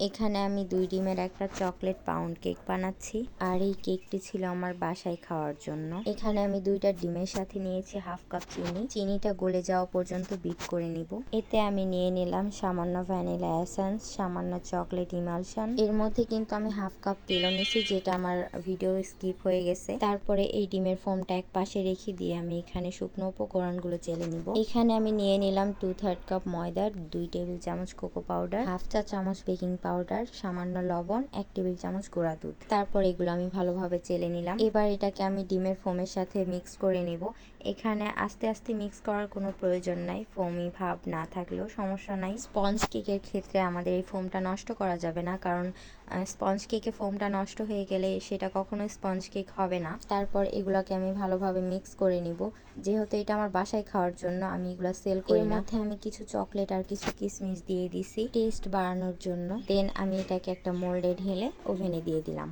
এখানে আমি 2 ডিমের একটা চকলেট পাউন্ড কেক বানাচ্ছি। আর এই কেকটি ছিল আমার বাসায় খাওয়ার জন্য। এখানে আমি 2টা ডিমের সাথে নিয়েছি হাফ কাপ চিনি। চিনিটা গলে যাওয়া পর্যন্ত বিট করে নিব। এতে আমি নিয়ে নিলাম সামান্য ভ্যানিলা এসেন্স, সামান্য চকলেট ইমালশন। এর মধ্যে কিন্তু আমি হাফ কাপ তেলও নিয়েছি, যেটা আমার ভিডিও স্কিপ হয়ে গেছে। তারপরে এই ডিমের ফোমটা এক পাশে রেখে দিয়ে আমি এখানে শুকনো উপকরণগুলো চেলে নিব। এখানে আমি নিয়ে নিলাম 2/3 কাপ ময়দা, 2 টেবিল চামচ কোকো পাউডার, হাফ চা চামচ বেকিং পাউডার, সামান্য লবণ, 1 টেবিল চামচ গুঁড়া দুধ। তারপর এগুলো আমি ভালোভাবে চেলে নিলাম। এবার এটাকে আমি ডিমের ফোমের সাথে মিক্স করে নিব। এখানে আস্তে আস্তে মিক্স করার কোনো প্রয়োজন নাই, ফোমি ভাব না থাকলেও সমস্যা নাই। স্পঞ্জ কেকের ক্ষেত্রে আমাদের এই ফোমটা নষ্ট করা যাবে না, কারণ স্পঞ্জ কেকে ফোমটা নষ্ট হয়ে গেলে সেটা কখনো স্পঞ্জ কেক হবে না। তারপর এগুলোকে আমি ভালোভাবে মিক্স করে নিব। যেহেতু এটা আমার বাসায় খাওয়ার জন্য, আমি এগুলো সেল করি না। এর মধ্যে আমি কিছু চকলেট আর কিছু কিশমিশ দিয়ে দিছি টেস্ট বাড়ানোর জন্য। দেন আমি এটাকে একটা মোল্ডে ঢেলে ওভেনে দিয়ে দিলাম।